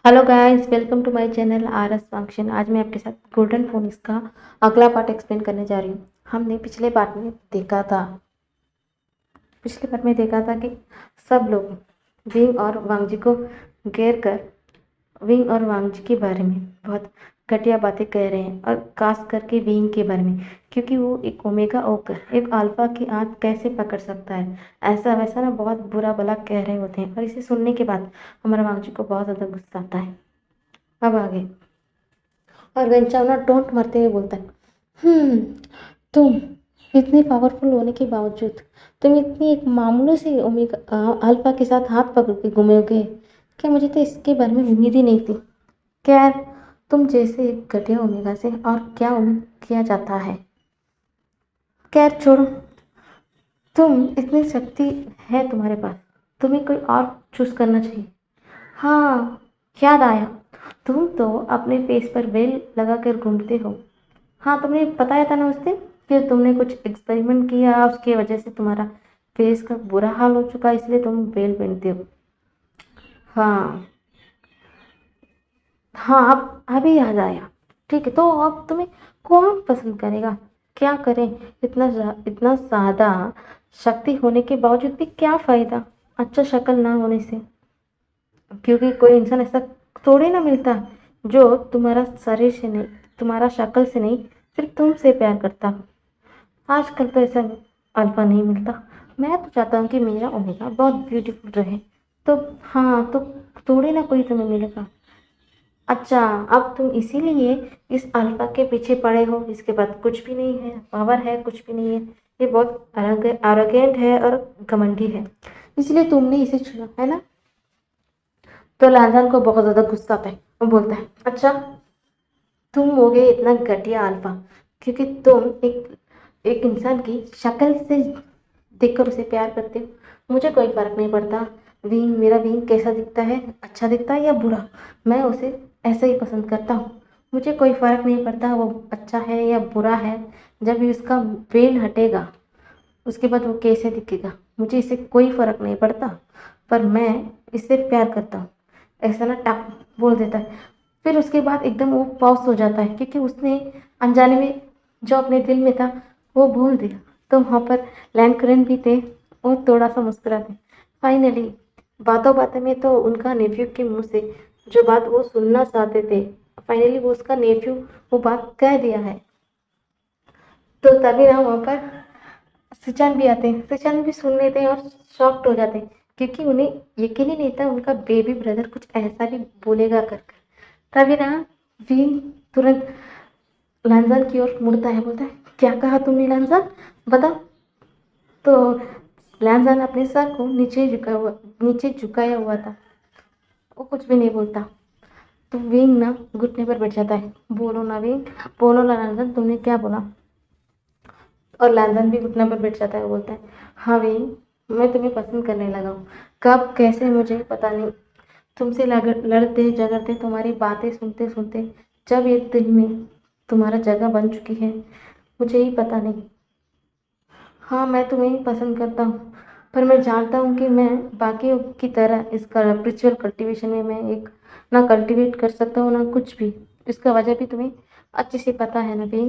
Hello guys, welcome to my channel R S function. आज मैं आपके साथ गोल्डन फोनिक्स का अगला पार्ट एक्सप्लेन करने जा रही हूँ। हमने पिछले पार्ट में देखा था कि सब लोग विंग और वांगजी को घेर कर विंग और वांगजी के बारे में बहुत घटिया बातें कह रहे हैं, और खास करके विंग के बारे में, क्योंकि वो एक ओमेगा होकर एक अल्फा की आंख कैसे पकड़ सकता है, ऐसा वैसा ना बहुत बुरा भला कह रहे होते हैं। और इसे सुनने के बाद हमारा वांगजी को बहुत ज़्यादा गुस्सा आता है। अब आगे, और वेंचावना टोंट मारते हुए बोलता है, तुम इतने पावरफुल होने के बावजूद तुम इतनी एक मामूली सी ओमेगा अल्फा के साथ हाथ पकड़ के घूमोगे क्या? मुझे तो इसके बारे में उम्मीद ही नहीं थी। खैर, तुम जैसे एक घटिया ओमेगा से और क्या उम्मीद किया जाता है। खैर छोड़ो, तुम इतनी शक्ति है तुम्हारे पास, तुम्हें कोई और चूज करना चाहिए। हाँ, याद आया, तुम तो अपने फेस पर वेल लगा कर घूमते हो। हाँ, तुमने बताया था ना उस दिन कि तुमने कुछ एक्सपेरिमेंट किया, उसकी वजह से तुम्हारा फेस का बुरा हाल हो चुका, इसलिए तुम वेल पहनते हो। हाँ हाँ, अब अभी याद आया। ठीक है, तो अब तुम्हें कौन पसंद करेगा? क्या करें? इतना सादा शक्ति होने के बावजूद भी क्या फायदा अच्छा शक्ल ना होने से? क्योंकि कोई इंसान ऐसा थोड़ी ना मिलता जो तुम्हारा शरीर से नहीं, तुम्हारा शक्ल से नहीं, सिर्फ तुमसे प्यार करता। आजकल तो ऐसा अल्फा नहीं मिलता। मैं तो चाहता हूँ कि मेरा ओमेगा बहुत ब्यूटीफुल रहे। तो हाँ, तो थोड़ी ना कोई तुम्हें मिलेगा। अच्छा, अब तुम इसीलिए इस अल्फा के पीछे पड़े हो। इसके बाद कुछ भी नहीं है, पावर है कुछ भी नहीं है। ये बहुत एरोगेंट है और घमंडी है, इसलिए तुमने इसे चुना है ना? तो लांजान को बहुत ज्यादा गुस्सा आता है। वो बोलता है, अच्छा, तुम हो गए इतना घटिया अल्फा क्योंकि तुम एक इंसान की शक्ल से देखकर उसे प्यार करते हो। मुझे कोई फर्क नहीं पड़ता मेरा विंग कैसा दिखता है, अच्छा दिखता है या बुरा, मैं उसे ऐसे ही पसंद करता हूँ। मुझे कोई फर्क नहीं पड़ता वो अच्छा है या बुरा है। जब भी उसका वेल हटेगा उसके बाद वो कैसे दिखेगा, मुझे इससे कोई फर्क नहीं पड़ता, पर मैं इससे प्यार करता हूँ। ऐसा ना टक बोल देता है। फिर उसके बाद एकदम वो पॉज हो जाता है, क्योंकि उसने अनजाने में जो अपने दिल में था वो बोल दिया। तो वहाँ पर लैंड करेंट भी थे और थोड़ा सा मुस्कुराते। फाइनली बातों बातों में तो उनका नेफ्यू के मुंह से जो बात वो सुनना चाहते थे, फाइनली वो उसका नेफ्यू वो बात कह दिया है। तो तभी ना वहाँ पर सिचान भी आते हैं। सिचान भी सुन लेते हैं और शॉक्ड हो जाते हैं, क्योंकि उन्हें यकीन ही नहीं था उनका बेबी ब्रदर कुछ ऐसा भी बोलेगा कर कर। तभी ना वीन तुरंत लांजान की ओर मुड़ता है, बोलता है, क्या कहा तुमने लांजान, बता। तो लांजान अपने सर को नीचे झुकाया हुआ था, वो कुछ भी नहीं बोलता। तो विंग ना घुटने पर बैठ जाता है। बोलो ना विंग, बोलो ना लांजान, तुमने क्या बोला? और लांजान भी घुटने पर बैठ जाता है, बोलता है, हाँ विंग, मैं तुम्हें पसंद करने लगा हूँ। कब कैसे मुझे पता नहीं। तुमसे लड़ते झगड़ते तुम्हारी बातें सुनते सुनते जब एक दिल में तुम्हारा जगह बन चुकी है, मुझे ही पता नहीं। हाँ, मैं तुम्हें ही पसंद करता हूँ, पर मैं जानता हूँ कि मैं बाकियों की तरह इसका रिचुअल कल्टीवेशन में मैं एक ना कल्टीवेट कर सकता हूँ ना कुछ भी। इसका वजह भी तुम्हें अच्छे से पता है नवीन,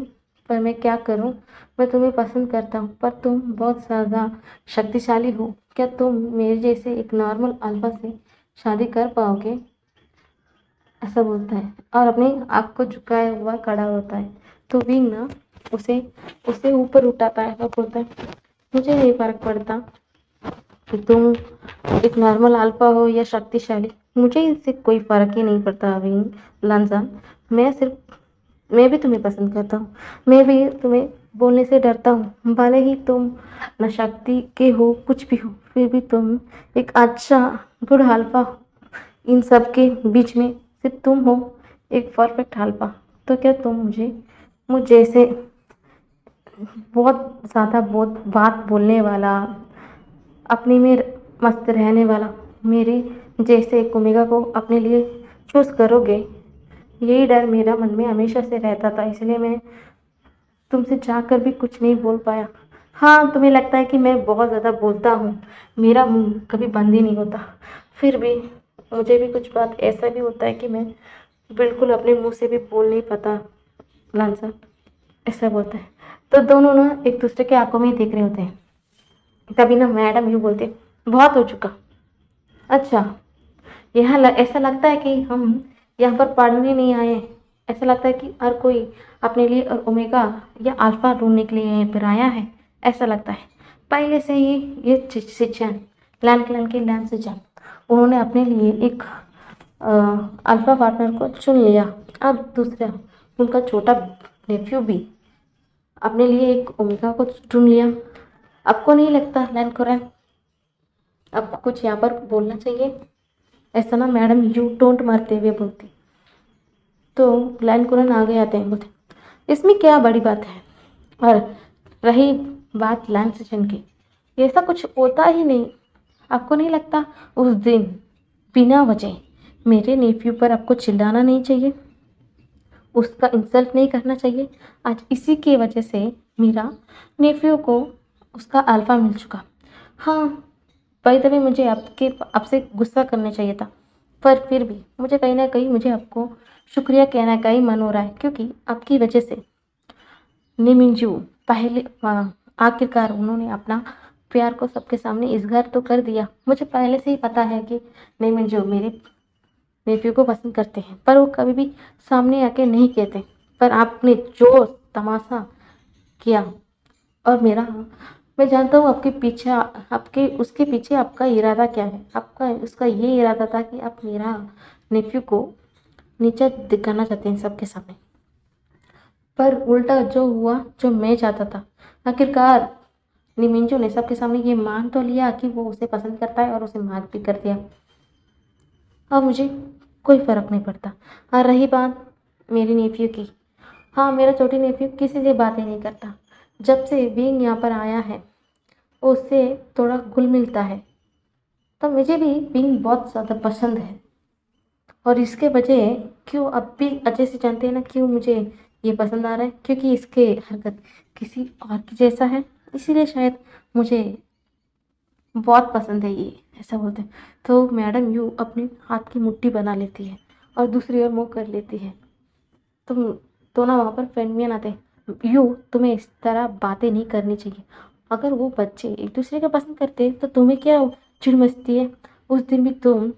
पर मैं क्या करूँ? मैं तुम्हें पसंद करता हूँ, पर तुम बहुत ज़्यादा शक्तिशाली हो। क्या तुम मेरे जैसे एक नॉर्मल अल्फा से शादी कर पाओगे? ऐसा बोलता है और अपनी आँख को झुकाए हुआ खड़ा होता है। तो विंग ना उसे उसे ऊपर उठाता है और बोलता है, मुझे नहीं फर्क पड़ता कि तुम एक नॉर्मल अल्फा हो या शक्तिशाली, मुझे इससे कोई फर्क ही नहीं पड़ता विंग लंजन। मैं सिर्फ मैं भी तुम्हें पसंद करता हूँ। मैं भी तुम्हें बोलने से डरता हूँ, भले ही तुम न शक्ति के हो कुछ भी हो, फिर भी तुम एक अच्छा गुड अल्फा हो। इन सब के बीच में सिर्फ तुम हो एक परफेक्ट अल्फा। तो क्या तुम मुझ जैसे बहुत ज़्यादा बहुत बात बोलने वाला, अपने में मस्त रहने वाला, मेरे जैसे एक ओमेगा को अपने लिए चूज करोगे? यही डर मेरा मन में हमेशा से रहता था, इसलिए मैं तुमसे चाहकर भी कुछ नहीं बोल पाया। हाँ, तुम्हें लगता है कि मैं बहुत ज़्यादा बोलता हूँ, मेरा मुंह कभी बंद ही नहीं होता, फिर भी मुझे भी कुछ बात ऐसा भी होता है कि मैं बिल्कुल अपने मुंह से भी बोल नहीं पाता लांसा, ऐसा बोलता है। तो दोनों ना एक दूसरे के आंखों में ही देख रहे होते हैं। तभी ना मैडम यूँ बोलते, बहुत हो चुका। अच्छा, ऐसा लगता है कि हम यहाँ पर पढ़ने नहीं आए हैं। ऐसा लगता है कि हर कोई अपने लिए ओमेगा या अल्फा ढूंढने के लिए यहीं पर आया है, ऐसा लगता है। पहले से ही ये शिक्षण लैन के लैन शिक्षण उन्होंने अपने लिए एक अल्फा पार्टनर को चुन लिया। अब दूसरा उनका छोटा नेफ्यू भी अपने लिए एक ओमेगा को चुन लिया। आपको नहीं लगता लैन कुरैन आपको कुछ यहाँ पर बोलना चाहिए? ऐसा ना मैडम यू टोंट मारते हुए बोलती। तो लैन कुरैन आगे आते हैं, बोलते इसमें क्या बड़ी बात है। और रही बात लैंड सेशन की, ऐसा कुछ होता ही नहीं। आपको नहीं लगता उस दिन बिना वजह मेरे नेफ्यू पर आपको चिल्लाना नहीं चाहिए, उसका इंसल्ट नहीं करना चाहिए? आज इसी की वजह से मेरा नेफ्यू को उसका अल्फा मिल चुका। हाँ, भाई तभी मुझे आपसे गुस्सा करना चाहिए था, पर फिर भी मुझे कहीं ना कहीं मुझे आपको शुक्रिया कहना का ही मन हो रहा है, क्योंकि आपकी वजह से निमिंजू पहले आखिरकार उन्होंने अपना प्यार को सबके सामने इजहार तो कर दिया। मुझे पहले से ही पता है कि निमिंजू मेरे नेफ्यू को पसंद करते हैं, पर वो कभी भी सामने आके नहीं कहते। पर आपने जो तमाशा किया, और मैं जानता हूँ आपके पीछे आपके उसके पीछे आपका इरादा क्या है। आपका उसका ये इरादा था कि आप मेरा नेफ्यू को नीचा दिखाना चाहते हैं सबके सामने, पर उल्टा जो हुआ जो मैं चाहता था। आखिरकार निमिंजो ने सबके सामने ये मान तो लिया कि वो उसे पसंद करता है और उसे माफ भी कर दिया। अब मुझे कोई फ़र्क नहीं पड़ता। और रही बात मेरी नेफ्यू की, हाँ, मेरा छोटी नेफ्यू किसी से बातें नहीं करता। जब से बीइंग यहाँ पर आया है उससे थोड़ा घुल मिलता है, तो मुझे भी बीइंग बहुत ज़्यादा पसंद है। और इसके वजह क्यों अब भी अच्छे से जानते हैं ना क्यों मुझे ये पसंद आ रहा है, क्योंकि इसके हरकत किसी और की जैसा है, इसीलिए शायद मुझे बहुत पसंद है ये, ऐसा बोलते हैं। तो मैडम यू अपने हाथ की मुट्ठी बना लेती है और दूसरी ओर मुँह कर लेती है। तुम तो ना वहाँ पर फेनमियन आते हैं, यू तुम्हें इस तरह बातें नहीं करनी चाहिए। अगर वो बच्चे एक दूसरे को पसंद करते तो तुम्हें क्या चिढ़ मचती है? उस दिन भी तुम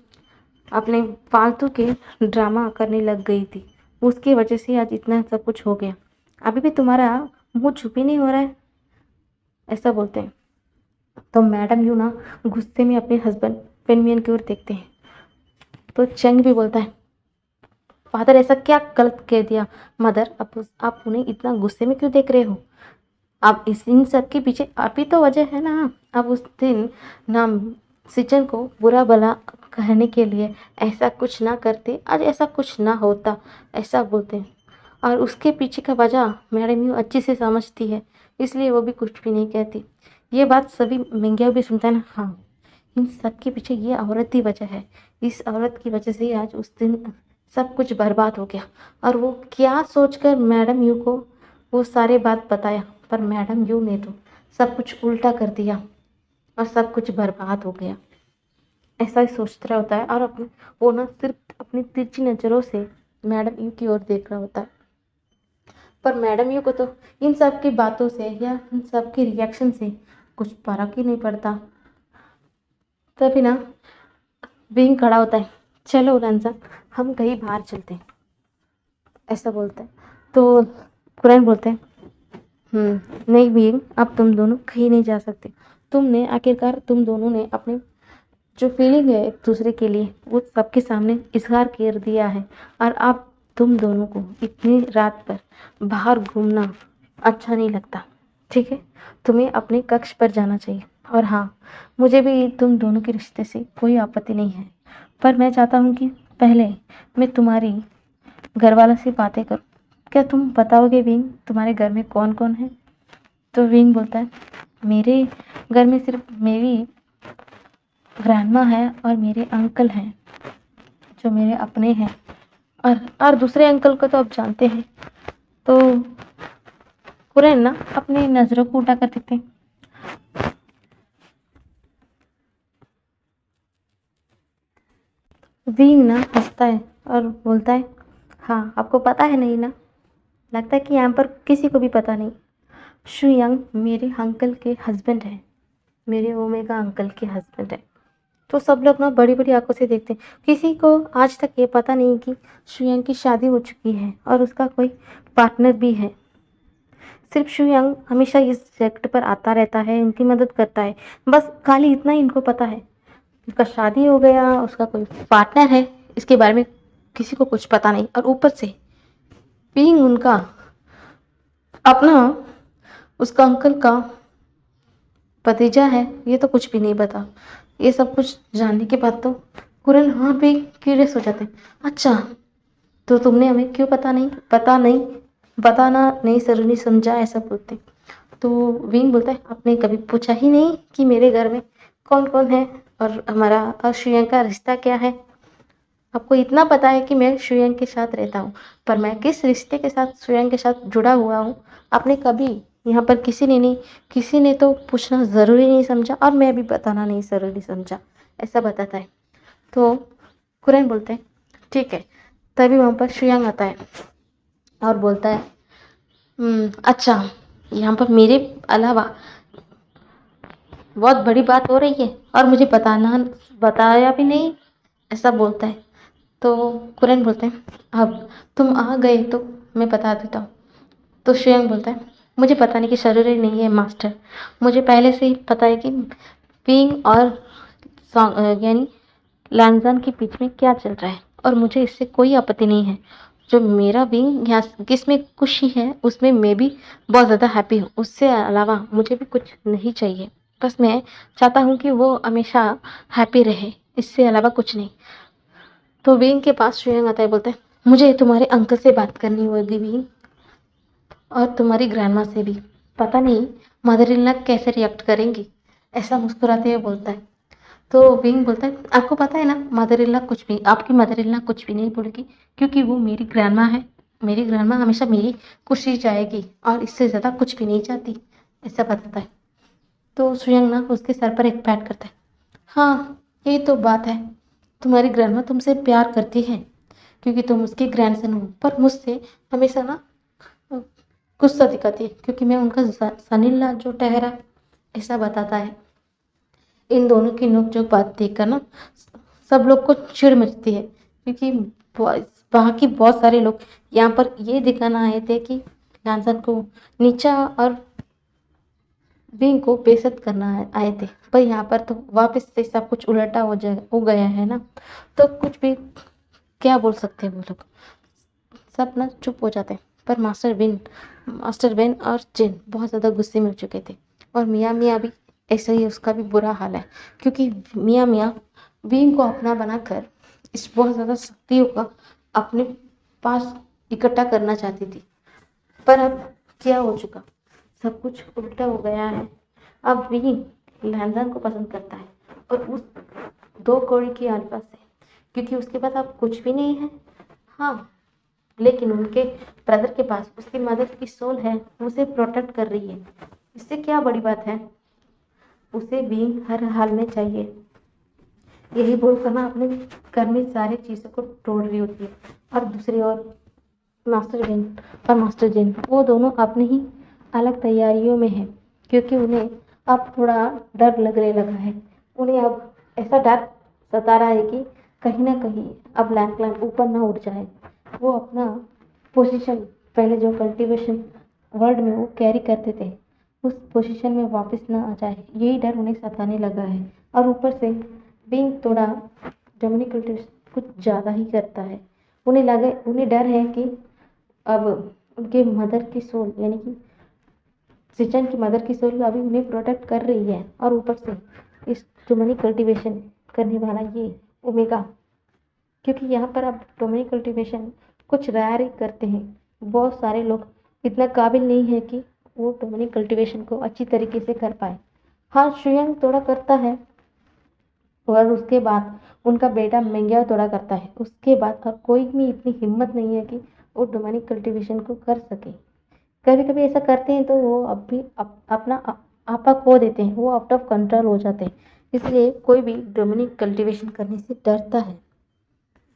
अपने फालतू के ड्रामा करने लग गई थी, उसकी वजह से आज इतना सब कुछ हो गया। अभी भी तुम्हारा मुंह चुप ही नहीं हो रहा है, ऐसा बोलते हैं। तो मैडम यू ना गुस्से में अपने हस्बैंड पेनमियन की ओर देखते हैं। तो चंग भी बोलता है, फादर ऐसा क्या गलत कह दिया? मदर, आप उन्हें इतना गुस्से में क्यों देख रहे हो? आप इन सब के पीछे आप ही तो वजह है ना। अब उस दिन नाम सिचन को बुरा भला कहने के लिए ऐसा कुछ ना करते, आज ऐसा कुछ ना होता, ऐसा बोलते हैं। और उसके पीछे का वजह मैडम यूँ अच्छी से समझती है, इसलिए वो भी कुछ भी नहीं कहती। ये बात सभी मिंगिया भी सुनता है ना। हाँ, इन सब के पीछे ये औरत ही वजह है। इस औरत की वजह से ही आज उस दिन सब कुछ बर्बाद हो गया। और वो क्या सोचकर मैडम यू को वो सारे बात बताया, पर मैडम यू ने तो सब कुछ उल्टा कर दिया और सब कुछ बर्बाद हो गया, ऐसा ही सोचता होता है। और अपने वो ना सिर्फ अपनी तिरछी नज़रों से मैडम यू की ओर देख रहा होता है। पर मैडम यू को तो इन सब की बातों से या इन सब के रिएक्शन से कुछ फर्क ही नहीं पड़ता। तभी ना बीइंग खड़ा होता है, चलो रंजा हम कहीं बाहर चलते हैं, ऐसा बोलता है। तो कुरैन बोलते हैं, नहीं बीइंग, अब तुम दोनों कहीं नहीं जा सकते। तुम दोनों ने अपने जो फीलिंग है एक दूसरे के लिए वो सबके सामने इजहार कर दिया है। और अब तुम दोनों को इतनी रात पर बाहर घूमना अच्छा नहीं लगता, ठीक है? तुम्हें अपने कक्ष पर जाना चाहिए। और हाँ, मुझे भी तुम दोनों के रिश्ते से कोई आपत्ति नहीं है, पर मैं चाहता हूँ कि पहले मैं तुम्हारी घरवालों से बातें करूँ। क्या तुम बताओगे विंग, तुम्हारे घर में कौन कौन है? तो विंग बोलता है, मेरे घर में सिर्फ मेरी ग्रैंडमा है और मेरे अंकल हैं जो मेरे अपने हैं, और दूसरे अंकल को तो आप जानते हैं। तो कुरैन ना अपनी नज़रों को उठा कर देखते हैं। विंग ना हंसता है और बोलता है, हाँ आपको पता है नहीं ना, लगता है कि यहाँ पर किसी को भी पता नहीं। शुयंग मेरे अंकल के हस्बैंड है, मेरे ओमेगा अंकल के हस्बैंड है। तो सब लोग ना बड़ी बड़ी आंखों से देखते हैं। किसी को आज तक ये पता नहीं कि शुयंग की शादी हो चुकी है और उसका कोई पार्टनर भी है। सिर्फ शुयंग हमेशा इस प्रोजेक्ट पर आता रहता है, उनकी मदद करता है, बस खाली इतना ही इनको पता है। उसका शादी हो गया, उसका कोई पार्टनर है, इसके बारे में किसी को कुछ पता नहीं। और ऊपर से बीइंग उनका अपना उसका अंकल का भतीजा है, ये तो कुछ भी नहीं पता। ये सब कुछ जानने के बाद तो कुरन हाँ भी क्यूरियस हो जाते हैं। अच्छा, तो तुमने हमें क्यों बताना नहीं जरूरी समझा, ऐसा बोलते। तो विंग बोलता है, आपने कभी पूछा ही नहीं कि मेरे घर में कौन कौन है और हमारा और श्रेयंक का रिश्ता क्या है। आपको इतना पता है कि मैं श्रेयंक के साथ रहता हूँ, पर मैं किस रिश्ते के साथ श्रेयंक के साथ जुड़ा हुआ हूँ आपने कभी यहाँ पर किसी ने तो पूछना ज़रूरी नहीं समझा और मैं भी बताना नहीं ज़रूरी समझा, ऐसा बताता है। तो कुरैन बोलते हैं, ठीक है। तभी वहाँ पर श्रेयंक आता है और बोलता है, अच्छा, यहाँ पर मेरे अलावा बहुत बड़ी बात हो रही है और मुझे बताया भी नहीं, ऐसा बोलता है। तो कुरैन बोलते हैं, अब तुम आ गए तो मैं बता देता हूँ। तो श्रेयंक बोलता है, मुझे बताने की ज़रूरत नहीं है मास्टर, मुझे पहले से ही पता है कि पिंग और यानी लांजान के बीच में क्या चल रहा है और मुझे इससे कोई आपत्ति नहीं है। जो मेरा विंग यहाँ किसमें खुशी है उसमें मैं भी बहुत ज़्यादा हैप्पी हूँ, उससे अलावा मुझे भी कुछ नहीं चाहिए। बस मैं चाहता हूँ कि वो हमेशा हैप्पी रहे, इससे अलावा कुछ नहीं। तो विंग के पास श्रेयंक आता है, बोलते हैं, मुझे तुम्हारे अंकल से बात करनी होगी विंग, और तुम्हारी ग्रैंडमा से भी। पता नहीं मदर इन लॉ कैसे रिएक्ट करेंगी, ऐसा मुस्कुराते हुए बोलता है। तो विंग बोलता है, आपको पता है ना आपकी मदर इन लॉ कुछ भी नहीं बोलेगी, क्योंकि वो मेरी ग्रैंडमा है। मेरी ग्रैंडमा हमेशा मेरी खुशी चाहेगी और इससे ज़्यादा कुछ भी नहीं चाहती, ऐसा बताता है। तो श्रेयंक ना उसके सर पर एक पैट करता है। हाँ, यही तो बात है, तुम्हारी ग्रैंडमा तुमसे प्यार करती है क्योंकि तुम उसके ग्रैंडसन हो, पर मुझसे हमेशा ना गुस्सा दिखाती है क्योंकि मैं उनका सनीला जो ठहरा, ऐसा बताता है। इन दोनों की नोकझोंक बात देखकर ना सब लोग को चिढ़ मचती है, क्योंकि वहाँ की बहुत सारे लोग यहाँ पर ये दिखाना आए थे कि लांसन को नीचा और बिंग को बेइज्जत करना आए थे, पर यहाँ पर तो वापस से सब कुछ उल्टा हो गया है ना, तो कुछ भी क्या बोल सकते हैं वो लोग, सब ना चुप हो जाते हैं। पर मास्टर बेन और जिन बहुत ज़्यादा गुस्से में हो चुके थे, और मियाँ मियाँ भी ऐसा ही, उसका भी बुरा हाल है, क्योंकि मियाँ मियाँ बींग को अपना बनाकर इस बहुत ज़्यादा शक्तियों का अपने पास इकट्ठा करना चाहती थी। पर अब क्या हो चुका, सब कुछ उल्टा हो गया है। अब बींग लैंडन को पसंद करता है और उस 2 कौड़ी की अल्फा से, क्योंकि उसके पास अब कुछ भी नहीं है। हाँ, लेकिन उनके ब्रदर के पास उसकी मदर की सोल है, उसे प्रोटेक्ट कर रही है, इससे क्या बड़ी बात है। उसे भी हर हाल में चाहिए, यही बोलकर ना अपने घर में सारी चीज़ों को तोड़ रही होती है। और दूसरी ओर मास्टर जिन वो दोनों अपनी ही अलग तैयारियों में हैं, क्योंकि उन्हें अब थोड़ा डर लगने लगा है। उन्हें अब ऐसा डर सता रहा है कि कहीं ना कहीं अब लैंड ऊपर ना उठ जाए, वो अपना पोजीशन पहले जो कल्टीवेशन वर्ल्ड में वो कैरी करते थे उस पोजीशन में वापस ना आ जाए, यही डर उन्हें सताने लगा है। और ऊपर से बीइंग थोड़ा डोमिनिक कल्टीवेशन कुछ ज़्यादा ही करता है। उन्हें डर है कि अब उनके मदर की सोल यानी कि सिचन की मदर की सोल अभी उन्हें प्रोटेक्ट कर रही है, और ऊपर से इस डोमिनिक कल्टीवेशन करने वाला ये ओमेगा, क्योंकि यहाँ पर अब डोमिनिक कल्टीवेशन कुछ रेयर ही करते हैं, बहुत सारे लोग इतना काबिल नहीं है कि वो डोमिनिक कल्टीवेशन को अच्छी तरीके से कर पाए। हाँ, श्रेयंक थोड़ा करता है और उसके बाद उनका बेटा मेंग्या थोड़ा करता है, उसके बाद अब कोई भी इतनी हिम्मत नहीं है कि वो डोमिनिक कल्टीवेशन को कर सके। कभी कभी ऐसा करते हैं तो वो अब भी अपना आपा खो देते हैं, वो आउट ऑफ कंट्रोल हो जाते हैं, इसलिए कोई भी डोमिनिक कल्टीवेशन करने से डरता है।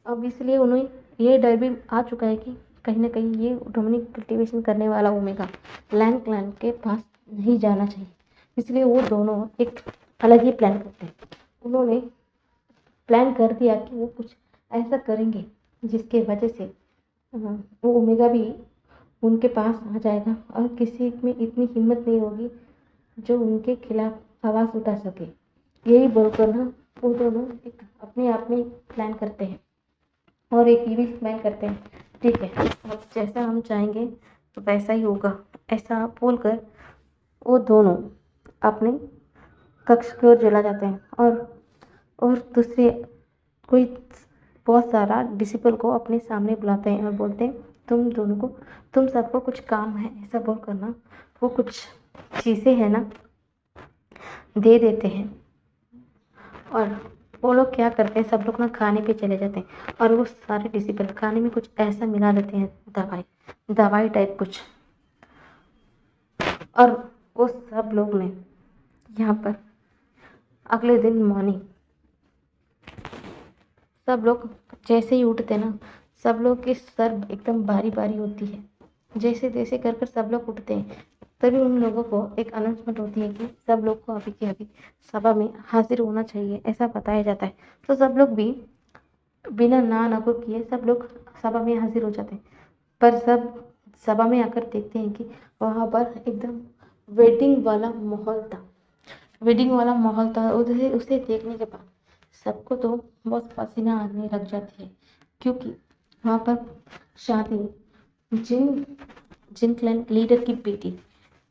अब इसलिए उन्हें ये डर भी आ चुका है कि कहीं न कहीं ये डोमिनिक कल्टीवेशन करने वाला ओमेगा लैंड क्लैन के पास नहीं जाना चाहिए। इसलिए वो दोनों एक अलग ही प्लान करते हैं। उन्होंने प्लान कर दिया कि वो कुछ ऐसा करेंगे जिसकी वजह से वो ओमेगा भी उनके पास आ जाएगा और किसी में इतनी हिम्मत नहीं होगी जो उनके खिलाफ आवाज़ उठा सके। यही बोलकर ना वो दोनों एक अपने आप में प्लान करते हैं और एक ये भी प्लान करते हैं, ठीक है अब जैसा हम चाहेंगे तो वैसा ही होगा। ऐसा बोलकर वो दोनों अपने कक्ष की ओर चला जाते हैं और दूसरे कोई बहुत सारा डिसिपल को अपने सामने बुलाते हैं और बोलते हैं तुम दोनों को तुम सबको कुछ काम है, ऐसा बोल कर ना वो कुछ चीज़ें हैं ना दे देते हैं। और वो लोग क्या करते हैं, सब लोग ना खाने पे चले जाते हैं और वो सारे डिसिपल खाने में कुछ ऐसा मिला देते हैं, दवाई दवाई टाइप कुछ। और वो सब लोग ने यहाँ पर अगले दिन मॉर्निंग सब लोग जैसे ही उठते ना सब लोग के सर एकदम बारी बारी होती है। जैसे तैसे कर कर सब लोग उठते हैं। तभी उन लोगों को एक अनाउंसमेंट होती है कि सब लोग को अभी के अभी सभा में हाजिर होना चाहिए, ऐसा बताया जाता है। तो सब लोग भी बिना ना नुकुर किए सब लोग सभा में हाजिर हो जाते हैं। पर सब सभा में आकर देखते हैं कि वहाँ पर एकदम वेडिंग वाला माहौल था। वेडिंग वाला माहौल था, उसे उसे देखने के बाद सबको तो बहुत पसीना आने लग जाती है, क्योंकि वहाँ पर शादी जिन जिन क्लैन लीडर की बेटी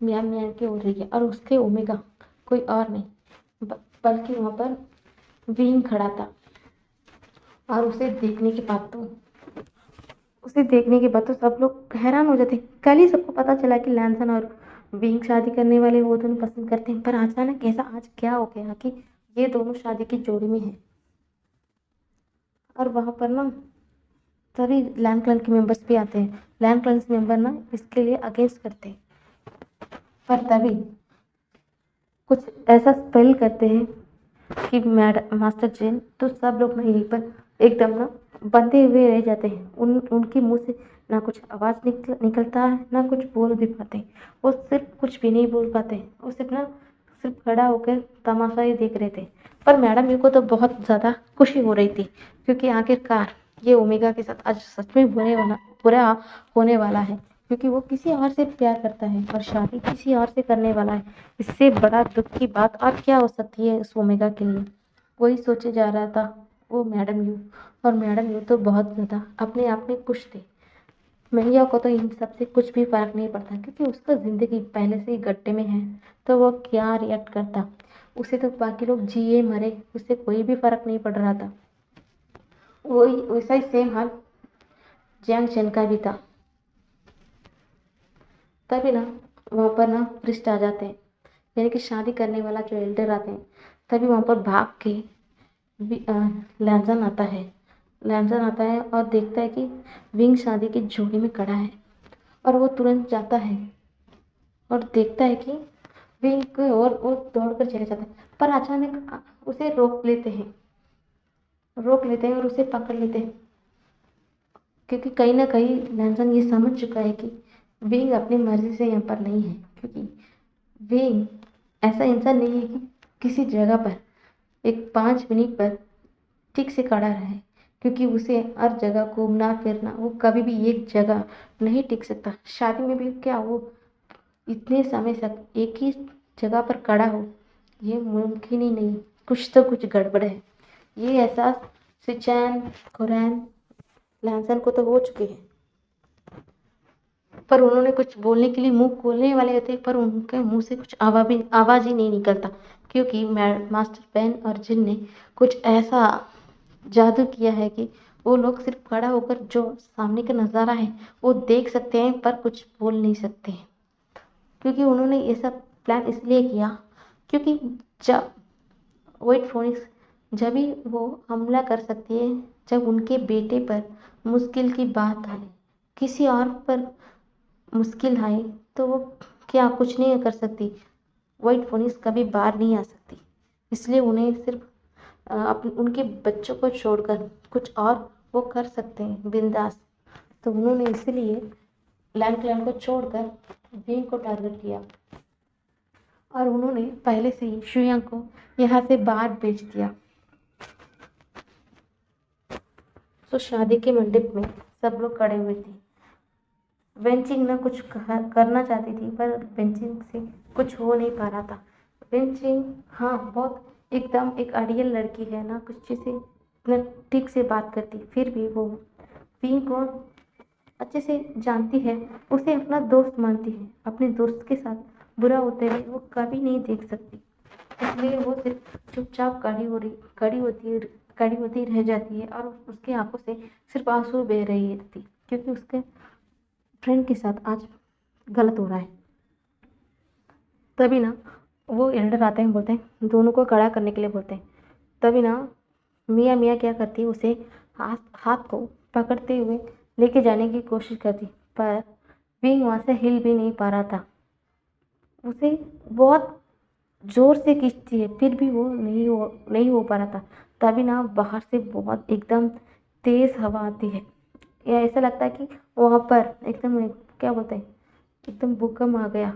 म्यान म्यान की हो रही है और उसके ओमेगा कोई और नहीं बल्कि वहाँ पर विंग खड़ा था। और उसे देखने के बाद तो सब लोग हैरान हो जाते हैं। कल ही सबको पता चला कि लैंसन और विंग शादी करने वाले वो दोनों पसंद करते हैं, पर अचानक ऐसा आज क्या हो गया कि ये दोनों शादी की जोड़ी में हैं। और वहाँ पर ना सभी लैंड क्लन के मेंबर्स भी आते हैं। लैंड क्लन मेंबर ना इसके लिए अगेंस्ट करते हैं, पर तभी कुछ ऐसा स्पेल करते हैं कि मैडम मास्टर जेन तो सब लोग ना यहीं पर एकदम ना बंधे हुए रह जाते हैं। उनके मुंह से ना कुछ आवाज़ निकलता है, ना कुछ बोल भी पाते हैं। वो सिर्फ कुछ भी नहीं बोल पाते हैं, वो सिर्फ खड़ा होकर तमाशा ही देख रहे थे। पर मैडम यू को तो बहुत ज़्यादा खुशी हो रही थी, क्योंकि आखिरकार ये ओमेगा के साथ आज सच में बुरा होने वाला है, क्योंकि वो किसी और से प्यार करता है और शादी किसी और से करने वाला है। इससे बड़ा दुख की बात और क्या हो सकती है उस ओमेगा के लिए। वही सोचे जा रहा था वो मैडम यू। और मैडम यू तो बहुत ज़्यादा अपने आप में खुश थे। मैया को तो इन सब से कुछ भी फर्क नहीं पड़ता, क्योंकि उसका ज़िंदगी पहले से ही गड्ढे में है। तो वो क्या रिएक्ट करता, उसे तो बाकी लोग जिए मरे उससे कोई भी फर्क नहीं पड़ रहा था। वही वैसा ही सेम हाल जैंग चेन का भी था। तभी ना वहाँ पर ना प्रिस्ट आ जाते हैं, यानी कि शादी करने वाला जो एल्डर आते हैं। तभी वहाँ पर भाग के लैंसन आता है। लैंसन आता है और देखता है कि विंग शादी की जोड़ी में खड़ा है। और वो तुरंत जाता है और देखता है कि विंग की ओर वो दौड़ कर चले जाता है। पर अचानक उसे रोक लेते हैं और उसे पकड़ लेते हैं, क्योंकि कहीं ना कहीं लैंसन ये समझ चुका है कि विंग अपनी मर्जी से यहाँ पर नहीं है। क्योंकि विंग ऐसा इंसान नहीं है कि किसी जगह पर एक 5 मिनट पर ठीक से खड़ा रहे, क्योंकि उसे हर जगह घूमना फिरना, वो कभी भी एक जगह नहीं टिक सकता। शादी में भी क्या वो इतने समय तक एक ही जगह पर खड़ा हो, ये मुमकिन ही नहीं। कुछ तो कुछ गड़बड़ है। ये एहसास सिचैन कुरैन लैंसन को तो हो चुके हैं। पर उन्होंने कुछ बोलने के लिए मुंह खोलने वाले थे, पर उनके मुंह से कुछ आवाज़ ही नहीं निकलता, क्योंकि मास्टर पेन और जिन ने कुछ ऐसा जादू किया है कि वो लोग सिर्फ खड़ा होकर जो सामने का नज़ारा है वो देख सकते हैं, पर कुछ बोल नहीं सकते हैं। क्योंकि उन्होंने ये सब प्लान इसलिए किया क्योंकि जब व्हाइट फोनिक्स जब भी वो हमला कर सकती है जब उनके बेटे पर मुश्किल की बात आए, किसी और पर मुश्किल आए तो वो क्या कुछ नहीं कर सकती। व्हाइट फोनिक्स कभी बाहर नहीं आ सकती। इसलिए उन्हें सिर्फ उनके बच्चों को छोड़कर कुछ और वो कर सकते हैं बिंदास। तो उन्होंने इसलिए लैंड क्लैन को छोड़कर विंग को टारगेट किया और उन्होंने पहले से ही शुयांग को यहाँ से बाहर भेज दिया। तो शादी के मंडप में सब लोग खड़े हुए थे। वेंचिंग ना कुछ करना चाहती थी पर वेंचिंग से कुछ हो नहीं पा रहा था। वेंचिंग हाँ बहुत एकदम एक आइडियल लड़की है ना, कुछ चीज़ें इतना ठीक से बात करती, फिर भी वो विंग को अच्छे से जानती है, उसे अपना दोस्त मानती है। अपने दोस्त के साथ बुरा होते हुए वो कभी नहीं देख सकती, इसलिए वो सिर्फ चुपचाप खड़ी होती रह जाती है और उसकी आंखों से सिर्फ आंसू बह रही थी, क्योंकि उसके फ्रेंड के साथ आज गलत हो रहा है। तभी ना वो एल्डर आते हैं, बोलते हैं दोनों को खड़ा करने के लिए बोलते हैं। तभी ना मियाँ मियाँ क्या करती है, उसे हाथ हाथ को पकड़ते हुए लेके जाने की कोशिश करती, पर विंग वहाँ से हिल भी नहीं पा रहा था। उसे बहुत जोर से खींचती है, फिर भी वो नहीं हो पा रहा था। तभी ना बाहर से बहुत एकदम तेज हवा आती है, या ऐसा लगता है कि वहाँ पर एकदम क्या बोलते हैं, एकदम भूकंप आ गया,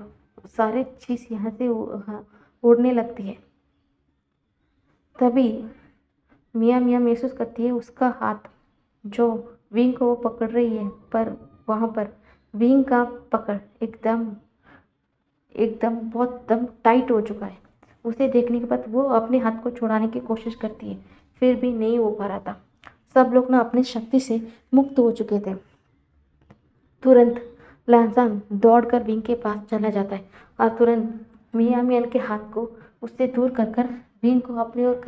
सारे चीज़ यहाँ से उड़ने लगती है। तभी मियाँ मियाँ महसूस करती है उसका हाथ जो विंग को वो पकड़ रही है, पर वहाँ पर विंग का पकड़ एकदम एकदम बहुत दम टाइट हो चुका है। उसे देखने के बाद वो अपने हाथ को छुड़ाने की कोशिश करती है, फिर भी नहीं हो पा रहा था। सब लोग ना अपनी शक्ति से मुक्त हो चुके थे। तुरंत लहसन दौड़कर विंग के पास चला जाता है और तुरंत मियाँ मियाँ के हाथ को उससे दूर कर कर विंग को अपनी ओर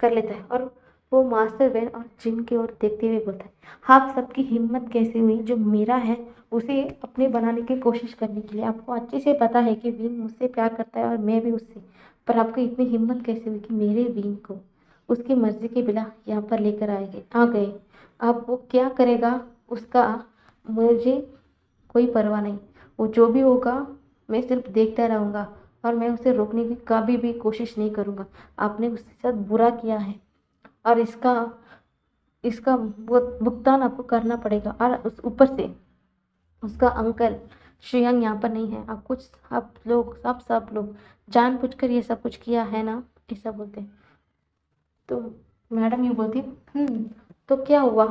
कर लेता है और वो मास्टर बेन और जिन की ओर देखते हुए बोलता है, आप सबकी हिम्मत कैसे हुई जो मेरा है उसे अपने बनाने की कोशिश करने के लिए? आपको अच्छे से पता है कि विंग मुझसे प्यार करता है और मैं भी उससे, पर आपको इतनी हिम्मत कैसे हुई कि मेरे विंग को उसकी मर्जी के बिना यहाँ पर लेकर आ गए? अब वो क्या करेगा उसका मुझे कोई परवाह नहीं। वो जो भी होगा मैं सिर्फ देखता रहूँगा और मैं उसे रोकने की कभी भी कोशिश नहीं करूँगा। आपने उसके साथ बुरा किया है और इसका इसका भुगतान आपको करना पड़ेगा। और उस ऊपर से उसका अंकल श्रेयंग यहाँ पर नहीं है। आप लोग सब लोग जानबूझकर ये सब कुछ किया है ना, ऐसा बोलते हैं। तो मैडम ये बोलती, तो क्या हुआ?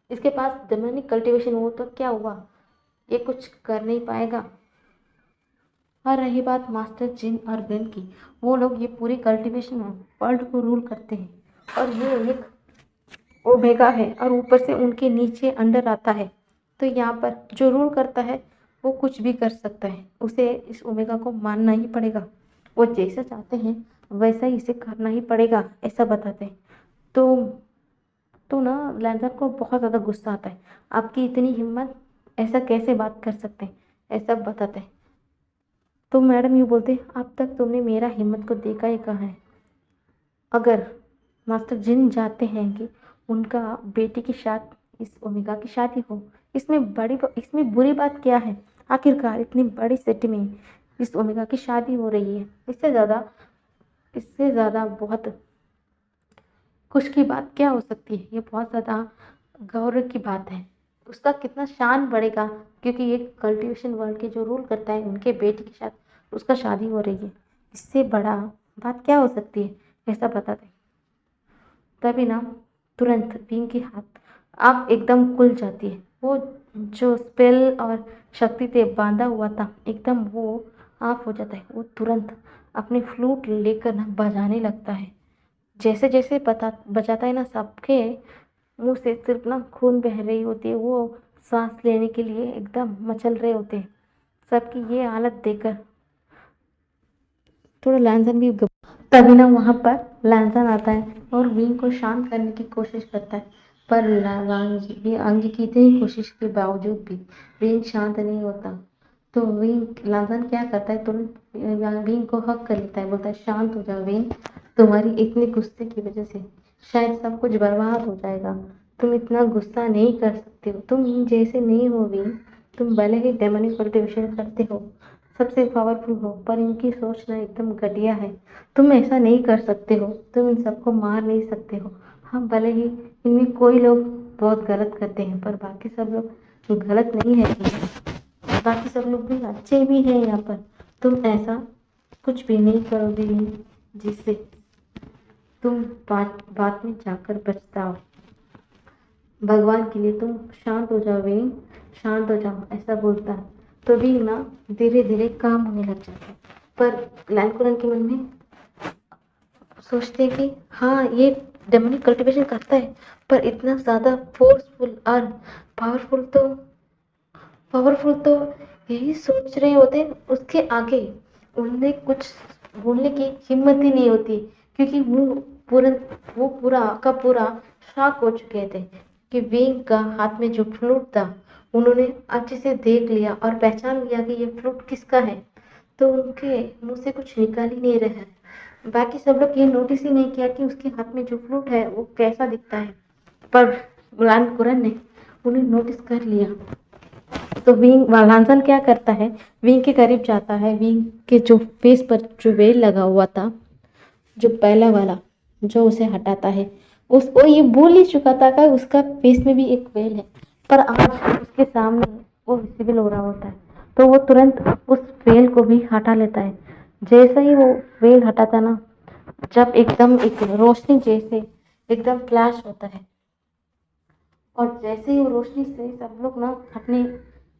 इसके पास डेमोनिक कल्टीवेशन हो तो क्या हुआ? ये कुछ कर नहीं पाएगा। और रही बात मास्टर जिन और बेन की, वो लोग ये पूरी कल्टीवेशन वर्ल्ड को रूल करते हैं और ये एक ओमेगा है और ऊपर से उनके नीचे अंडर आता है। तो यहाँ पर जो रूल करता है वो कुछ भी कर सकता है, उसे इस ओमेगा को मानना ही पड़ेगा। वो जैसा चाहते हैं वैसा ही इसे करना ही पड़ेगा, ऐसा बताते हैं। तो ना लैंसर को बहुत ज़्यादा गुस्सा आता है। आपकी इतनी हिम्मत, ऐसा कैसे बात कर सकते हैं, ऐसा बताते हैं। तो मैडम यूँ बोलते, अब तक तुमने मेरा हिम्मत को देखा ही कहाँ है? अगर मास्टर जिन चाहते हैं कि उनका बेटी के साथ इस ओमेगा की शादी हो, इसमें बुरी बात क्या है? आखिरकार इतनी बड़ी सिटी में इस ओमेगा की शादी हो रही है, इससे ज़्यादा बहुत खुश की बात क्या हो सकती है? ये बहुत ज़्यादा गौरव की बात है। उसका कितना शान बढ़ेगा, क्योंकि ये कल्टीवेशन वर्ल्ड के जो रूल करता है उनके बेटे के साथ उसका शादी हो रही है। इससे बड़ा बात क्या हो सकती है, ऐसा बताते। तभी ना तुरंत पिंक की हाथ आँख एकदम खुल जाती है। वो जो स्पेल और शक्ति से बांधा हुआ था एकदम वो ऑफ हो जाता है। वो तुरंत अपनी फ्लूट लेकर ना बजाने लगता है। जैसे जैसे बजाता है ना, सबके मुंह से सिर्फ ना खून बह रही होती है। वो सांस लेने के लिए एकदम मचल रहे होते हैं। सबकी ये हालत देखकर थोड़ा लैंसन भी तभी ना वहाँ पर लैंसन आता है और विंग को शांत करने की कोशिश करता है, पर वांग की इतनी कोशिश के बावजूद भी विंग शांत नहीं होता। तो विंग लैंसन क्या करता है, तुरंत विंग को हक कर लेता है, बोलता है शांत हो जाओ विंग, तुम्हारी इतनी गुस्से की वजह से शायद सब कुछ बर्बाद हो जाएगा। तुम इतना गुस्सा नहीं कर सकते हो, तुम जैसे नहीं हो विंग। तुम भले ही डेमोनिक कल्टीवेशन करते हो, सबसे पावरफुल हो, पर इनकी सोच ना एकदम घटिया है। तुम ऐसा नहीं कर सकते हो, तुम इन सबको मार नहीं सकते हो। हाँ, भले ही इनमें कोई लोग बहुत गलत करते हैं, पर बाकी सब लोग गलत नहीं है। बाकी सब लोग भी अच्छे भी हैं यहाँ पर। तुम ऐसा कुछ भी नहीं करोगे जिससे तुम बाद में जाकर पछताओ। भगवान के लिए तुम शांत हो जाओ वेन, शांत हो जाओ, ऐसा बोलता है। तो भी ना धीरे धीरे काम होने लग जाता है। पर लैंकुरन के मन में सोचते हैं कि हाँ, ये डेमोनिक कल्टीवेशन करता है, पर इतना ज़्यादा फोर्सफुल और पावरफुल तो पावरफुल तो यही सोच रहे होते हैं। उसके आगे उन्हें कुछ बोलने की हिम्मत ही नहीं होती, क्योंकि पूरा वो पूरा का पूरा शॉक हो चुके थे कि विंग का हाथ में जो फ्लूट था, उन्होंने अच्छे से देख लिया और पहचान लिया कि ये फ्लूट किसका है। तो उनके मुंह से कुछ निकाल ही नहीं रहा है। बाकी सब लोग ये नोटिस ही नहीं किया कि उसके हाथ में जो फ्लूट है वो कैसा दिखता है, पर मुलान कुरन ने उन्हें नोटिस कर लिया। तो विंग वालांसन क्या करता है, विंग के करीब जाता है। विंग के जो फेस पर जो वेल लगा हुआ था, जो पहला वाला, जो उसे हटाता है। वो ये भूल ही चुका था कि उसका फेस में भी एक वेल है, पर आज उसके सामने वो विजिबल हो रहा होता है। तो वो तुरंत उस वेल को भी हटा लेता है। जैसे ही वो वेल हटाता ना, जब एकदम एक रोशनी जैसे एकदम फ्लैश होता है, और जैसे ही वो रोशनी से सब लोग ना अपनी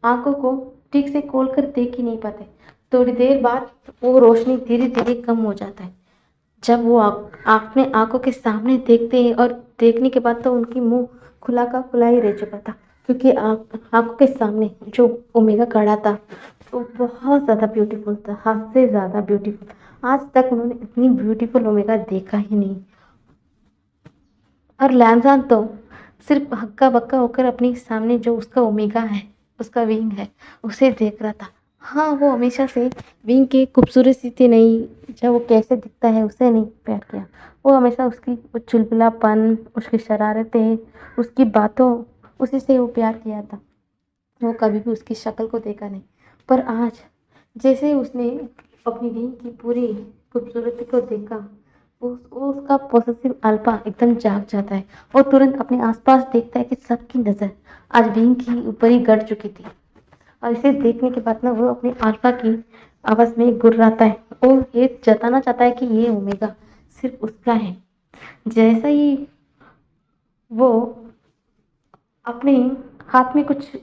आंखों को ठीक से खोल कर देख ही नहीं पाते। थोड़ी देर बाद वो रोशनी धीरे धीरे कम हो जाता है। जब वो अपने आंखों के सामने देखते हैं, और देखने के बाद तो उनकी मुंह खुला का खुला ही रह चुका था, क्योंकि आंखों के सामने जो ओमेगा खड़ा था वो बहुत ज़्यादा ब्यूटीफुल था, हद से ज़्यादा ब्यूटीफुल। आज तक उन्होंने इतनी ब्यूटीफुल ओमेगा देखा ही नहीं। और लैंजान तो सिर्फ हक्का बक्का होकर अपने सामने जो उसका ओमेगा है, उसका विंग है, उसे देख रहा था। हाँ, वो हमेशा से विंग की खूबसूरती से नहीं, जब वो कैसे दिखता है उसे नहीं प्यार किया। वो हमेशा उसकी वो चुलबुलापन, उसकी शरारतें, उसकी बातों, उसी से वो प्यार किया था। वो कभी भी उसकी शक्ल को देखा नहीं। पर आज जैसे ही उसने अपनी विंग की पूरी खूबसूरती को देखा, वो उसका पॉसेसिव अल्फा एकदम जाग जाता है और तुरंत अपने आसपास देखता है कि सबकी नज़र आज विंग की ऊपर ही गड़ चुकी थी। और इसे देखने के बाद ना वो अपने अल्फा की आवाज़ में गुर्राता है और ये जताना चाहता है कि ये ओमेगा सिर्फ उसका है। जैसा ही वो अपने हाथ में कुछ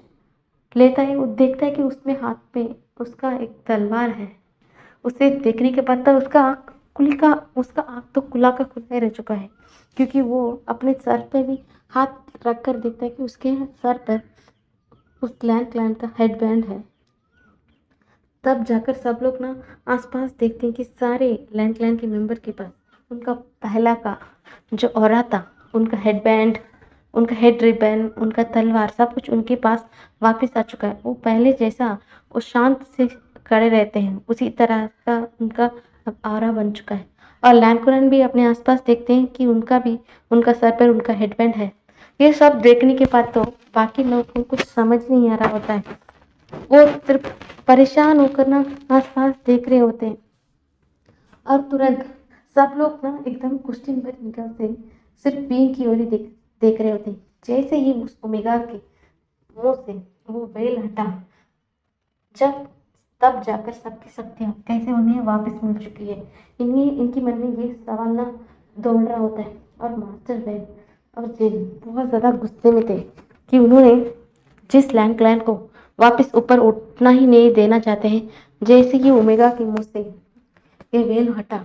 लेता है, वो देखता है कि उसमें हाथ में उसका एक तलवार है। उसे देखने के बाद तो उसका आँख तो खुला का खुला ही रह चुका है, क्योंकि वो अपने सर पे भी हाथ रख कर देखता है कि उसके सर पर उस क्लैन का हेडबैंड है। तब जाकर सब लोग ना आसपास देखते हैं कि सारे क्लैन के मेंबर के पास उनका पहला का जो औरा था, उनका हेडबैंड, उनका हेड रिबन, उनका तलवार, सब कुछ उनके पास वापस आ चुका है। वो पहले जैसा वो शांत से खड़े रहते हैं, उसी तरह का उनका अब ऑरा बन चुका है। और लैंकुरन भी अपने आसपास देखते हैं कि उनका भी उनका सर पर उनका हेडबैंड है। ये सब देखने के बाद तो बाकी लोगों को कुछ समझ नहीं आ रहा होता है। वो सिर्फ परेशान होकर ना आसपास देख रहे होते हैं, और तुरंत सब लोग ना एकदम क्वेश्चन पर निगाह से सिर्फ बीन की ओर ही देख रहे होते हैं। जैसे ही उस ओमेगा के मुंह से वो वेल हटा, जब तब जाकर सबकी शक्तियाँ कैसे उन्हें वापस मिल चुकी है। इनकी मन में ये सवाल ना दौड़ रहा होता है। और मास्टर वेल और जेल बहुत ज़्यादा गुस्से में थे कि उन्होंने जिस लैंड क्लैन को वापस ऊपर उठना ही नहीं देना चाहते हैं। जैसे ही ओमेगा के मुंह से ये वेल हटा,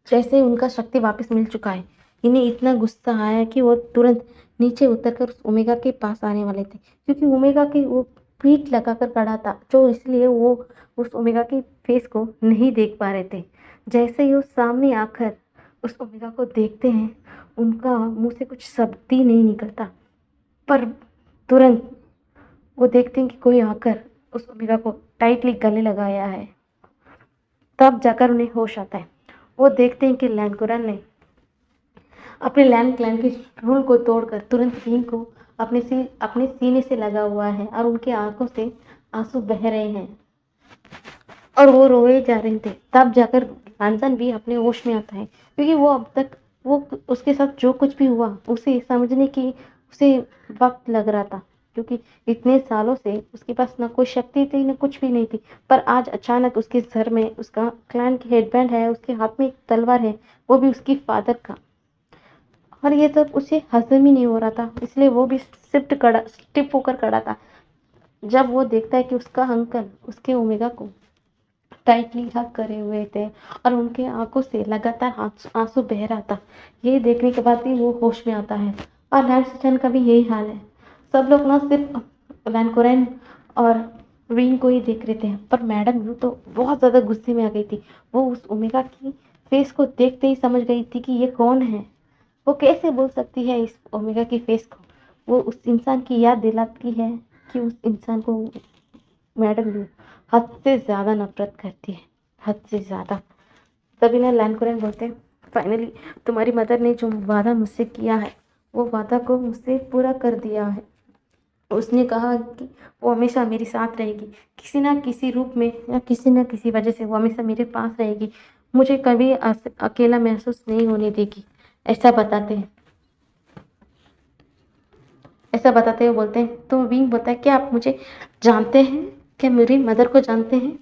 जैसे उनका शक्ति वापस मिल चुका है, इन्हें इतना गुस्सा आया कि वो तुरंत नीचे उतरकर उस ओमेगा के पास आने वाले थे, क्योंकि ओमेगा की वो पीठ लगाकर खड़ा था, जो इसलिए वो उस ओमेगा के फेस को नहीं देख पा रहे थे। जैसे ही वो सामने आकर उस ओमेगा को देखते हैं, उनका मुंह से कुछ शब्द ही नहीं निकलता, पर तुरंत वो देखते हैं कि कोई आकर उस ओमेगा को टाइटली गले लगाया है। तब जाकर उन्हें होश आता है। वो देखते हैं कि लैंकुरन ने अपने लैंड क्लैन के रूल को तोड़कर तुरंत किंग को अपने सीने से लगा हुआ है, और उनके आंखों से आंसू बह रहे हैं और वो रोए जा रहे थे। तब जाकर लांसन भी अपने होश में आता है, क्योंकि वो अब तक वो उसके साथ जो कुछ भी हुआ उसे समझने की उसे वक्त लग रहा था, क्योंकि इतने सालों से उसके पास ना कोई शक्ति थी ना कुछ भी नहीं थी। पर आज अचानक उसके सर में उसका क्लैन की हेडबैंड है, उसके हाथ में एक तलवार है, वो भी उसकी फादर का। और ये सब उसे हजम ही नहीं हो रहा था, इसलिए वो भी स्टिप होकर खड़ा था। जब वो देखता है कि उसका अंकल उसके ओमेगा को टाइटली हग करे हुए थे और उनके आंखों से लगातार आंसू बह रहा था, ये देखने के बाद ही वो होश में आता है। और लैंसस्टन का भी यही हाल है। सब लोग ना सिर्फ लैंकोरेन और विंग को ही देख रहे थे, पर मैडम यू तो बहुत ज़्यादा गुस्से में आ गई थी। वो उस ओमेगा की फेस को देखते ही समझ गई थी कि ये कौन है। वो कैसे बोल सकती है इस ओमेगा की फेस को। वो उस इंसान की याद दिलाती है कि उस इंसान को मैडम यू हद से ज़्यादा नफरत करती है, हद से ज़्यादा। तभी ना लैंकुरन बोलते हैं, फाइनली तुम्हारी मदर ने जो वादा मुझसे किया है वो वादा को मुझसे पूरा कर दिया है। उसने कहा कि वो हमेशा मेरे साथ रहेगी, किसी ना किसी रूप में या किसी ना किसी वजह से वो हमेशा मेरे पास रहेगी, मुझे कभी अकेला महसूस नहीं होने देगी। ऐसा बताते हैं। ऐसा बताते हुए बोलते हैं, तो विंग बोलता है, क्या आप मुझे जानते हैं? क्या मेरी मदर को जानते हैं?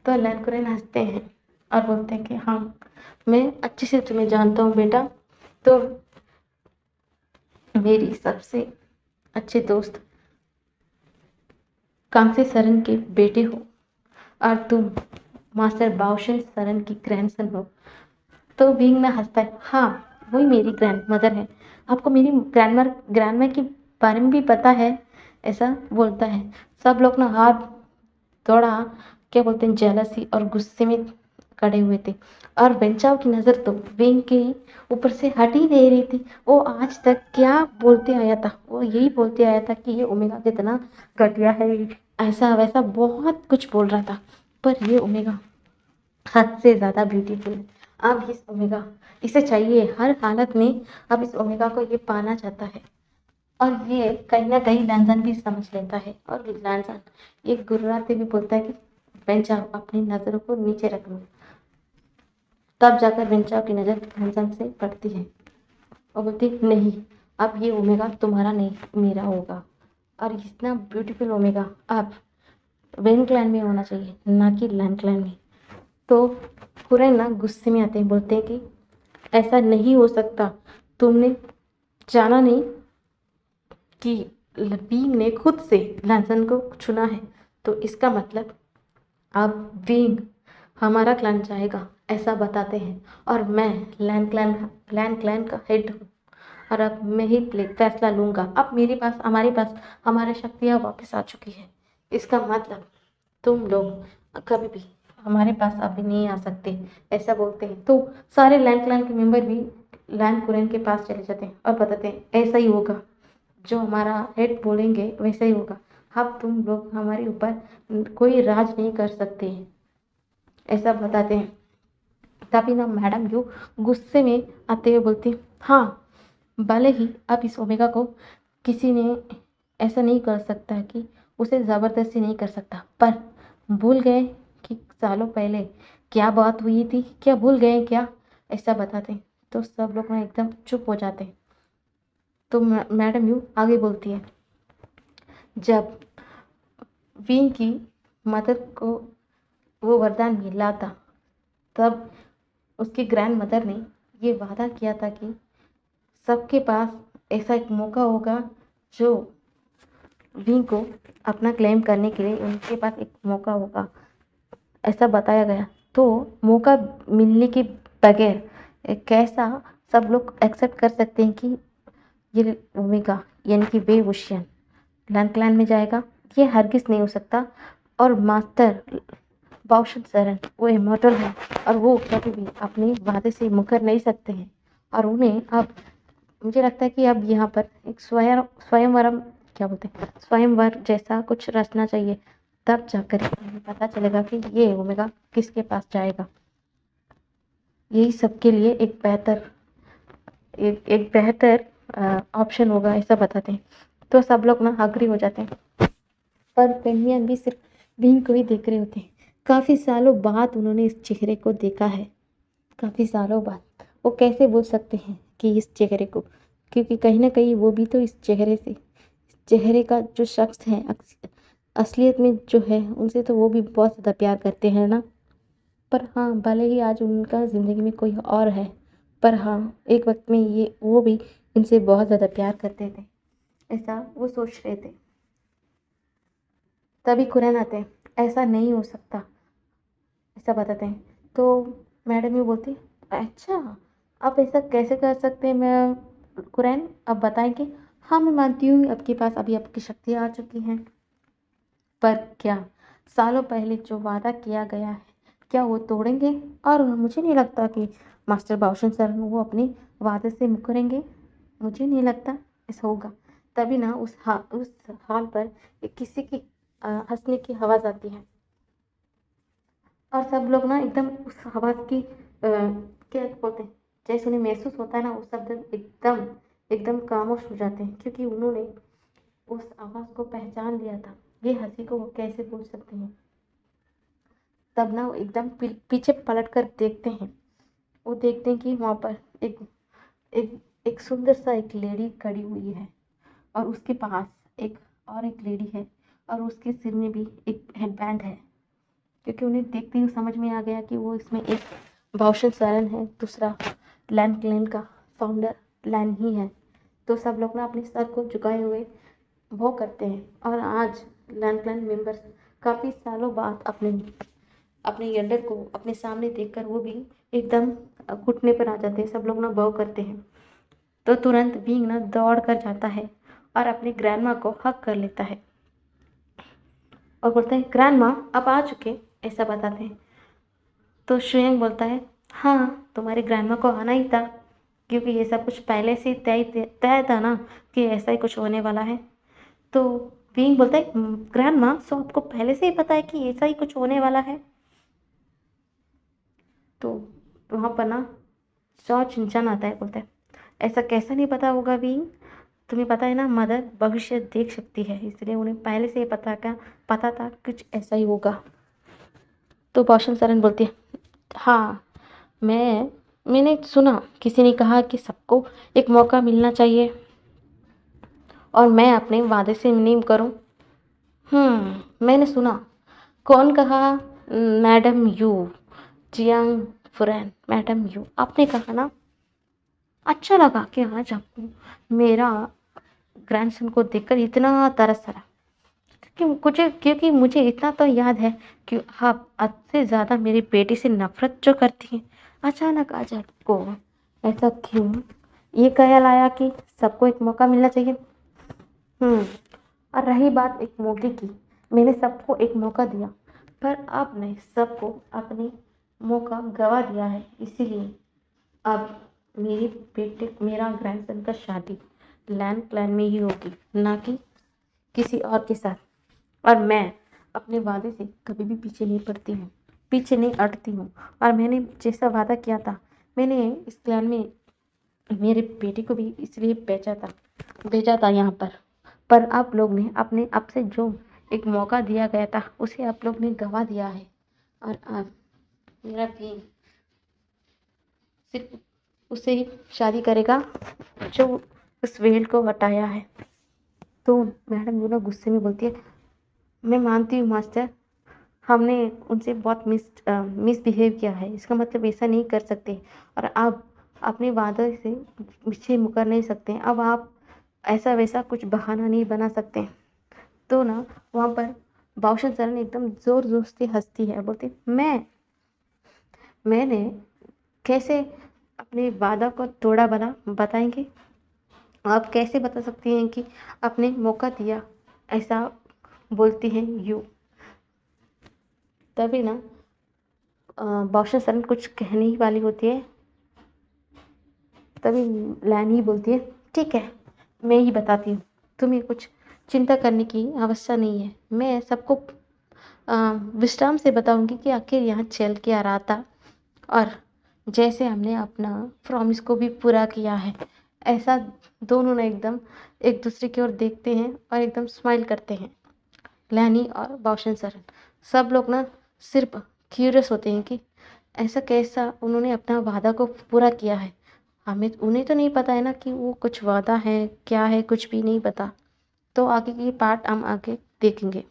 तो लैंकुरन हंसते हैं और बोलते हैं कि हाँ, मैं अच्छे से तुम्हें जानता हूँ बेटा। तो मेरी सबसे अच्छे दोस्त कांसे सरन के बेटे हो और तुम मास्टर बाउशन सरन की ग्रैंडसन हो। तो बीइंग में हंसता है, हाँ वही मेरी ग्रैंड मदर है। आपको मेरी ग्रैंडमा के बारे में भी पता है? ऐसा बोलता है। सब लोग ना हाथ थोड़ा क्या बोलते हैं जेलसी और गुस्से में खड़े हुए थे। और बेंचाव की नज़र तो विंग के ऊपर से हट ही नहीं रही थी। वो आज तक क्या बोलते आया था, वो यही बोलते आया था कि ये ओमेगा कितना घटिया है, ऐसा वैसा बहुत कुछ बोल रहा था। पर ये ओमेगा हद से ज़्यादा ब्यूटीफुल है। अब इस ओमेगा इसे चाहिए हर हालत में। अब इस ओमेगा को ये पाना चाहता है। और ये कहीं ना कहीं लैंसन भी समझ लेता है। और लैंसन ये गुर्राते भी बोलता है कि बेंचाओ अपनी नज़रों को नीचे रख लो। तब जाकर बेंचाओ की नज़र लैंसन से पड़ती है और बोलती नहीं, अब ये ओमेगा तुम्हारा नहीं मेरा होगा। और इतना ब्यूटीफुल ओमेगा अब वेन क्लैन में होना चाहिए, ना कि लैन क्लैन में। तो हुरैन ना गुस्से में आते हैं, बोलते हैं कि ऐसा नहीं हो सकता। तुमने जाना नहीं कि बीइंग ने खुद से लैंसन को चुना है, तो इसका मतलब अब बीइंग हमारा क्लैन चाहेगा, ऐसा बताते हैं। और मैं लैन क्लैन का हेड हूँ और अब मैं ही फैसला लूँगा। अब मेरे पास हमारे पास हमारी शक्तियाँ वापस आ चुकी है। इसका मतलब तुम लोग कभी भी हमारे पास अभी नहीं आ सकते, ऐसा बोलते हैं। तो सारे लैंड क्लैन के मेंबर भी लैंड कुरैन के पास चले जाते हैं और बताते हैं ऐसा ही होगा, जो हमारा हेड बोलेंगे वैसा ही होगा। अब तुम लोग हमारे ऊपर कोई राज नहीं कर सकते हैं, ऐसा बताते हैं। तभी ना मैडम जो गुस्से में आते हुए बोलती, हाँ भले ही अब इस ओमेगा को किसी ने ऐसा नहीं कर सकता कि उसे ज़बरदस्ती नहीं कर सकता, पर भूल गए कि सालों पहले क्या बात हुई थी, क्या भूल गए क्या, ऐसा बताते हैं। तो सब लोग ना एकदम चुप हो जाते हैं। तो मैडम यू आगे बोलती है, जब विंग की मदर को वो वरदान मिला था, तब उसकी ग्रैंड मदर ने ये वादा किया था कि सबके पास ऐसा एक मौका होगा, जो विंग को अपना क्लेम करने के लिए उनके पास एक मौका होगा, ऐसा बताया गया। तो मौका मिलने के बगैर कैसा सब लोग एक्सेप्ट कर सकते हैं कि ये ओमेगा यानी कि वे ओशियन लैंड क्लैन में जाएगा? ये हरगिज नहीं हो सकता। और मास्टर बाउशन सरन वो इमोर्टल है और वो कभी भी अपने वादे से मुकर नहीं सकते हैं। और उन्हें अब मुझे लगता है कि अब यहाँ पर एक स्वयंवरम क्या बोलते हैं स्वयंवर जैसा कुछ रचना चाहिए, तब जाकर हमें पता चलेगा कि ये ओमेगा किसके पास जाएगा। यही सबके लिए एक बेहतर ऑप्शन होगा, ऐसा बताते हैं। तो सब लोग ना अग्री हो जाते हैं। पर पेंगुइन भी सिर्फ विंग को ही देख रहे होते हैं। काफ़ी सालों बाद उन्होंने इस चेहरे को देखा है, काफ़ी सालों बाद। वो कैसे बोल सकते हैं कि इस चेहरे को, क्योंकि कहीं ना कहीं वो भी तो इस चेहरे का जो शख्स है असलियत में जो है उनसे तो वो भी बहुत ज़्यादा प्यार करते हैं ना। पर हाँ, भले ही आज उनका ज़िंदगी में कोई और है, पर हाँ, एक वक्त में ये वो भी इनसे बहुत ज़्यादा प्यार करते थे, ऐसा वो सोच रहे थे। तभी कुरैन आते हैं, ऐसा नहीं हो सकता, ऐसा बताते हैं। तो मैडम ये बोलती, अच्छा, आप ऐसा कैसे कर सकते हैं मैं कुरैन, अब बताएंगे। हाँ, मैं मानती हूँ आपके पास अभी आपकी शक्तियाँ आ चुकी हैं, पर क्या सालों पहले जो वादा किया गया है, क्या वो तोड़ेंगे? और मुझे नहीं लगता कि मास्टर बाउशन सर वो अपने वादे से मुकरेंगे। मुझे नहीं लगता ऐसा होगा। तभी ना उस हाल पर एक किसी की हंसने की आवाज़ आती है, और सब लोग ना एकदम उस आवाज़ की क्या बोलते हैं, जैसे उन्हें महसूस होता है ना, उस शब्द एकदम एकदम खामोश हो जाते हैं, क्योंकि उन्होंने उस आवाज़ को पहचान लिया था। ये हंसी को वो कैसे भूल सकते हैं? तब ना वो एकदम पीछे पलट कर देखते हैं। वो देखते हैं कि वहाँ पर एक एक एक सुंदर सा एक लेडी खड़ी हुई है, और उसके पास एक लेडी है, और उसके सिर में भी एक हेडबैंड है, क्योंकि उन्हें देखते ही समझ में आ गया कि वो इसमें एक भौशन सरन है, दूसरा लैंड क्लैन का फाउंडर लैन ही है। तो सब लोग ना अपने सर को झुकाए हुए वो करते हैं, और आज लैंड क्लैन मेंबर्स काफ़ी सालों बाद अपने अपने यंडर को अपने सामने देखकर वो भी एकदम घुटने पर आ जाते हैं, सब लोग ना बॉव करते हैं। तो तुरंत बींग ना दौड़ कर जाता है और अपनी ग्रैंडमा को हक कर लेता है, और बोलता है, ग्रैंडमा आप आ चुके, ऐसा बताते हैं। तो श्रेयंग बोलता है, हाँ, तुम्हारी ग्रैंडमा को आना ही था, क्योंकि ये सब कुछ पहले से तय तय था ना कि ऐसा ही कुछ होने वाला है। तो बीइंग बोलता है, ग्रैंडमा, सो आपको पहले से ही पता है कि ऐसा ही कुछ होने वाला है? तो वहाँ पर ना सौ चिंचन आता है, बोलता है, ऐसा कैसा नहीं पता होगा बीइंग, तुम्हें पता है ना, मदर भविष्य देख सकती है, इसलिए उन्हें पहले से ही पता था कुछ ऐसा ही होगा। तो भौशन सरन बोलती है, हाँ, मैंने सुना किसी ने कहा कि सबको एक मौका मिलना चाहिए, और मैं अपने वादे से नहीं करूं। मैंने सुना। कौन कहा? Madam Yu, Jiang Furen, madam Yu, आपने कहा ना। अच्छा लगा कि आज आपको मेरा ग्रैंडसन को देखकर इतना तरस आ रहा, क्योंकि मुझे इतना तो याद है कि आप हद से ज़्यादा मेरी बेटी से नफरत जो करती हैं। अचानक आज आपको ऐसा क्यों ये ख्याल आया कि सबको एक मौका मिलना चाहिए? हम्म और रही बात एक मौके की, मैंने सबको एक मौका दिया, पर आपने सबको अपने मौका गवा दिया है, इसीलिए अब मेरा ग्रैंडसन का शादी लैंड प्लान में ही होगी, ना कि किसी और के साथ। और मैं अपने वादे से कभी भी पीछे नहीं पड़ती हूँ, पीछे नहीं हटती हूँ। और मैंने जैसा वादा किया था, मैंने इस प्लान में मेरे बेटे को भी इसलिए भेजा था यहाँ पर आप लोग ने अपने आप से जो एक मौका दिया गया था उसे आप लोग ने गवा दिया है, और अब मेरा भी सिर्फ उससे ही शादी करेगा जो उस वेल को हटाया है। तो मैडम दोनों गुस्से में बोलती है, मैं मानती हूँ मास्टर, हमने उनसे बहुत मिसबिहेव किया है, इसका मतलब ऐसा नहीं कर सकते, और आप अपने वादे से पीछे मुकर नहीं सकते, अब आप ऐसा वैसा कुछ बहाना नहीं बना सकते। तो ना वहाँ पर बाउशन सरन एकदम ज़ोर ज़ोर से हंसती है, बोलती, मैंने कैसे अपने वादा को तोड़ा भला, बताएंगे? आप कैसे बता सकती हैं कि आपने मौका दिया, ऐसा बोलती हैं यू। तभी ना बाउशन सरन कुछ कहने ही वाली होती है, तभी लैनी बोलती है, ठीक है, मैं ही बताती हूँ, तुम्हें कुछ चिंता करने की आवश्यकता नहीं है, मैं सबको विश्राम से बताऊंगी कि आखिर यहाँ चल के आ रहा था, और जैसे हमने अपना प्रॉमिस को भी पूरा किया है, ऐसा दोनों ने एकदम एक दूसरे की ओर देखते हैं और एकदम स्माइल करते हैं, लैनी और बाउशन सरन। सब लोग ना सिर्फ क्यूरियस होते हैं कि ऐसा कैसा उन्होंने अपना वादा को पूरा किया है? हमें उन्हें तो नहीं पता है ना कि वो कुछ वादा है, क्या है, कुछ भी नहीं पता। तो आगे की पार्ट हम आगे देखेंगे।